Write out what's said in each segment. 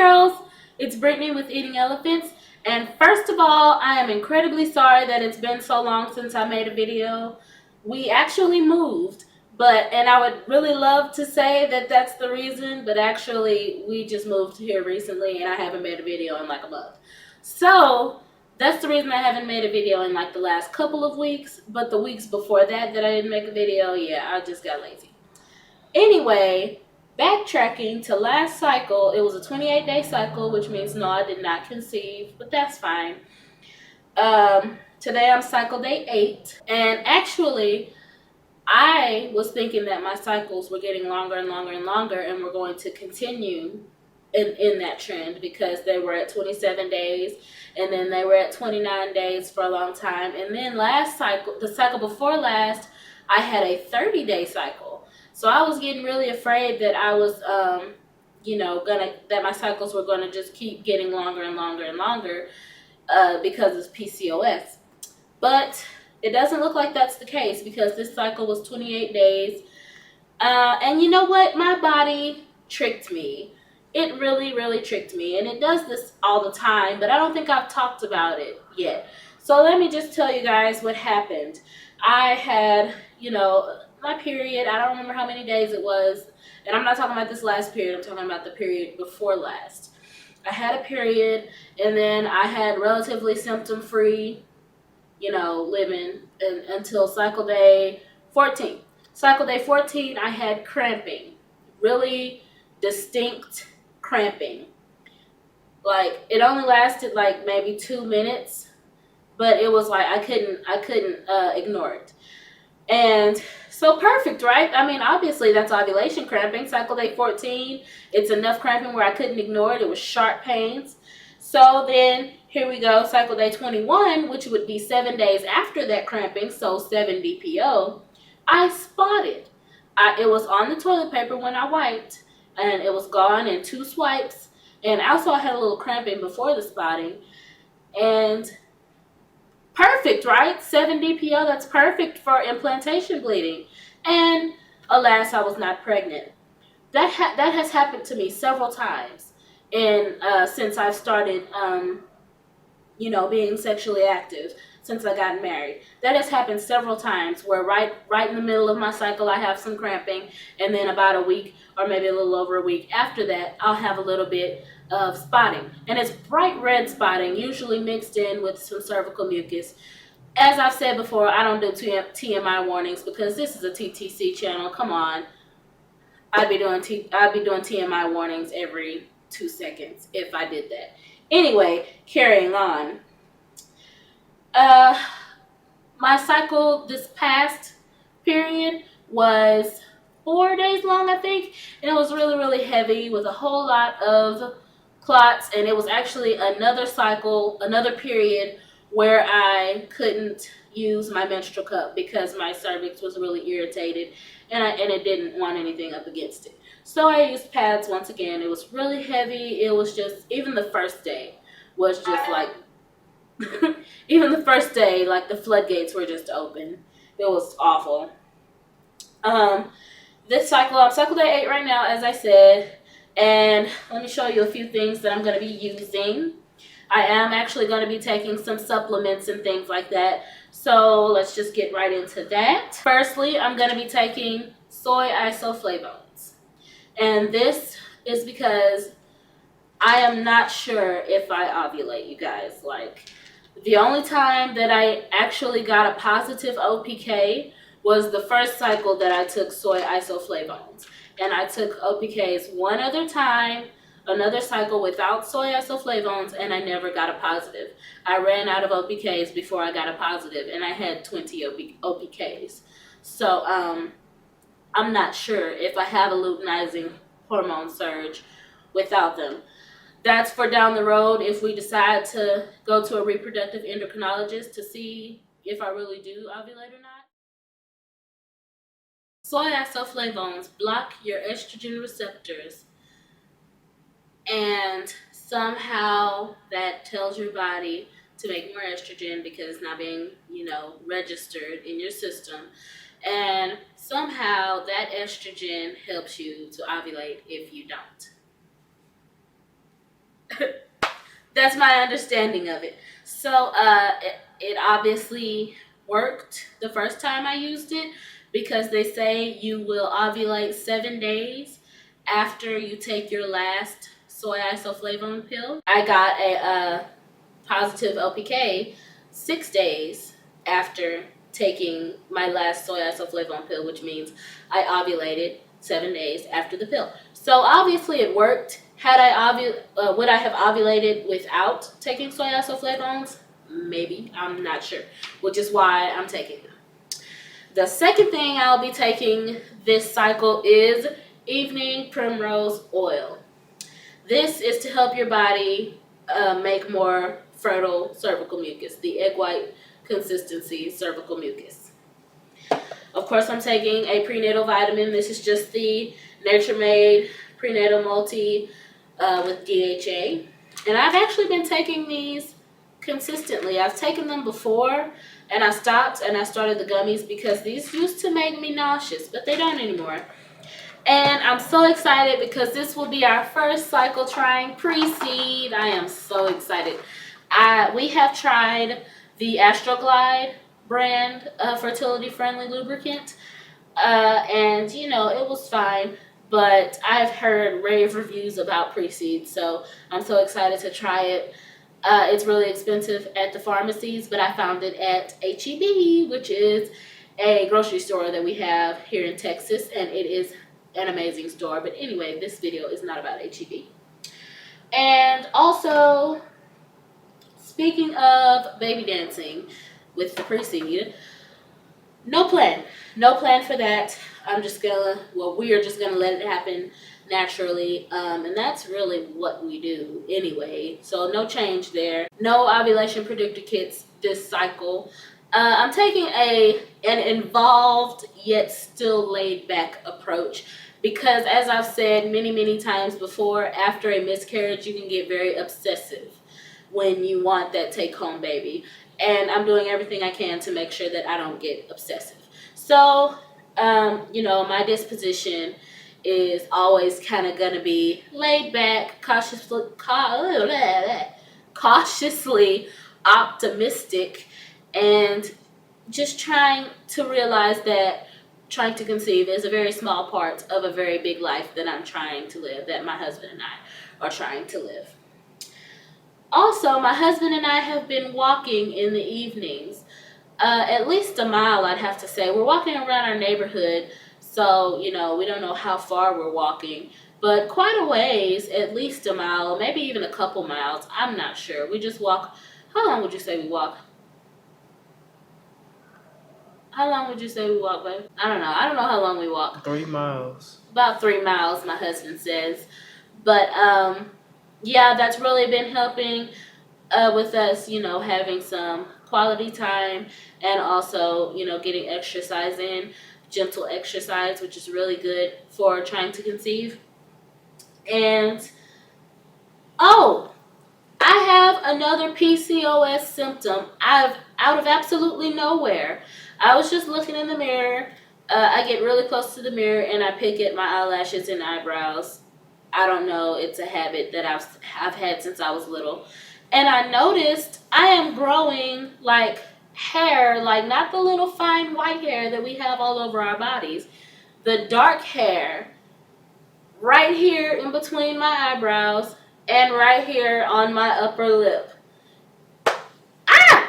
girls, it's Brittney with Eating Elephants, and first of all, I am incredibly sorry that it's been so long since I made a video. We actually moved, and I would really love to say that that's the reason, but actually we just moved here recently and I haven't made a video in like a month. So that's the reason I haven't made a video in like the last couple of weeks, but the weeks before that I didn't make a video, yeah, I just got lazy. Anyway, backtracking to last cycle, it was a 28-day cycle, which means no, I did not conceive, but that's fine. Today I'm cycle day 8, and actually I was thinking that my cycles were getting longer and longer and longer, and we're going to continue in that trend because they were at 27 days, and then they were at 29 days for a long time, and then last cycle, the cycle before last, I had a 30-day cycle. So I was getting really afraid that I was, that my cycles were gonna just keep getting longer and longer and longer because of PCOS. But it doesn't look like that's the case because this cycle was 28 days. And you know what? My body tricked me. It really, really tricked me. And it does this all the time, but I don't think I've talked about it yet. So let me just tell you guys what happened. I had, my period. I don't remember how many days it was. And I'm not talking about this last period. I'm talking about the period before last. I had a period, and then I had relatively symptom-free, living until cycle day 14. Cycle day 14, I had cramping. Really distinct cramping. Like, it only lasted like maybe 2 minutes, but it was like I couldn't ignore it. And so perfect, right? I mean, obviously that's ovulation cramping. Cycle day 14, it's enough cramping where I couldn't ignore it. It was sharp pains. So then here we go, cycle day 21, which would be 7 days after that cramping, so 7 DPO. I spotted. It was on the toilet paper when I wiped, and it was gone in 2 swipes. And also I had a little cramping before the spotting. And perfect, right? 7 DPO, that's perfect for implantation bleeding. And alas, I was not pregnant. That has happened to me several times, and since I've started, being sexually active, since I got married. That has happened several times where right in the middle of my cycle I have some cramping, and then about a week or maybe a little over a week after that I'll have a little bit of spotting, and it's bright red spotting, usually mixed in with some cervical mucus. As I've said before, I don't do TMI warnings because this is a TTC channel. Come on, I'd be doing TMI warnings every 2 seconds if I did that. Anyway, carrying on. My cycle this past period was 4 days long, I think, and it was really, really heavy with a whole lot of clots, and it was actually another cycle, another period where I couldn't use my menstrual cup because my cervix was really irritated, and it didn't want anything up against it. So I used pads once again. It was really heavy. It was just, even the first day was just like, even the first day, like the floodgates were just open. It was awful. This cycle, I'm cycle day 8 right now, as I said, and let me show you a few things that I'm going to be using. I am actually going to be taking some supplements and things like that, so let's just get right into that. Firstly, I'm going to be taking Soy Isoflavones, and this is because I am not sure if I ovulate, you guys. Like, the only time that I actually got a positive OPK was the first cycle that I took Soy Isoflavones. And I took OPKs one other time, another cycle without Soy Isoflavones, and I never got a positive. I ran out of OPKs before I got a positive, and I had 20 OPKs. So I'm not sure if I have a luteinizing hormone surge without them. That's for down the road if we decide to go to a reproductive endocrinologist to see if I really do ovulate or not. Soy Isoflavones block your estrogen receptors, and somehow that tells your body to make more estrogen because it's not being, registered in your system. And somehow that estrogen helps you to ovulate if you don't. That's my understanding of it. So it obviously worked the first time I used it, because they say you will ovulate 7 days after you take your last soy isoflavone pill. I got a positive LPK 6 days after taking my last soy isoflavone pill, which means I ovulated 7 days after the pill. So obviously it worked. Would I have ovulated without taking soy isoflavones? Maybe. I'm not sure, which is why I'm taking them. The second thing I'll be taking this cycle is evening primrose oil. This is to help your body make more fertile cervical mucus, the egg white consistency cervical mucus. Of course, I'm taking a prenatal vitamin. This is just the Nature Made Prenatal Multi with DHA. And I've actually been taking these consistently. I've taken them before and I stopped and I started the gummies because these used to make me nauseous, but they don't anymore. And I'm so excited because this will be our first cycle trying Preseed. I am so excited. We have tried the Astroglide brand fertility-friendly lubricant, and you know, it was fine, but I've heard rave reviews about Preseed, so I'm so excited to try it. It's really expensive at the pharmacies, but I found it at H-E-B, which is a grocery store that we have here in Texas, and it is an amazing store. But anyway, this video is not about H-E-B. And also, speaking of baby dancing with the Preseed, no plan for that. We are just gonna let it happen naturally, and that's really what we do anyway, so no change there. No ovulation predictor kits this cycle. I'm taking an involved yet still laid back approach, because as I've said many times before, after a miscarriage you can get very obsessive when you want that take-home baby, and I'm doing everything I can to make sure that I don't get obsessive. So you know, my disposition is always kind of gonna be laid back, cautiously optimistic, and just trying to realize that trying to conceive is a very small part of a very big life that I'm trying to live, that my husband and I are trying to live. Also, my husband and I have been walking in the evenings, at least a mile, I'd have to say. We're walking around our neighborhood, so, you know, we don't know how far we're walking, but quite a ways, at least a mile, maybe even a couple miles. I'm not sure. We just walk. How long would you say we walk? How long would you say we walk, babe? I don't know how long we walk. 3 miles. About 3 miles, my husband says. But, yeah, that's really been helping with us, you know, having some quality time, and also, you know, getting exercise in, gentle exercise, which is really good for trying to conceive. And, oh, I have another PCOS symptom out of absolutely nowhere. I was just looking in the mirror. I get really close to the mirror and I pick at my eyelashes and eyebrows. I don't know. It's a habit that I've had since I was little. And I noticed I am growing like hair, like not the little fine white hair that we have all over our bodies. The dark hair right here in between my eyebrows and right here on my upper lip.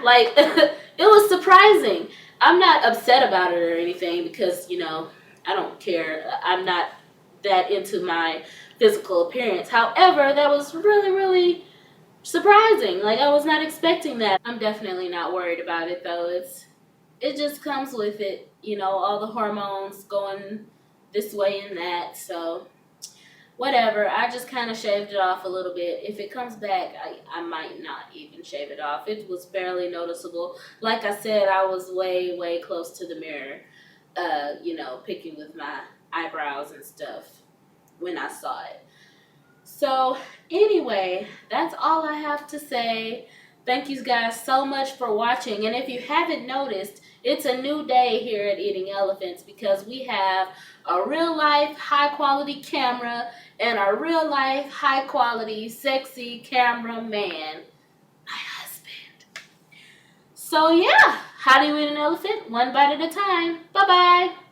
Like, it was surprising. I'm not upset about it or anything because, you know, I don't care. I'm not that into my physical appearance. However, that was really surprising. Like, I was not expecting that. I'm definitely not worried about it, though. It just comes with it, you know, all the hormones going this way and that. So whatever, I just kind of shaved it off a little bit. If it comes back, I might not even shave it off. It was barely noticeable. Like I said, I was way close to the mirror, you know, picking with my eyebrows and stuff when I saw it. So anyway, that's all I have to say. Thank you guys so much for watching. And if you haven't noticed, it's a new day here at Eating Elephants because we have a real life high quality camera and a real life, high quality, sexy cameraman, my husband. So yeah, how do you eat an elephant? One bite at a time. Bye bye.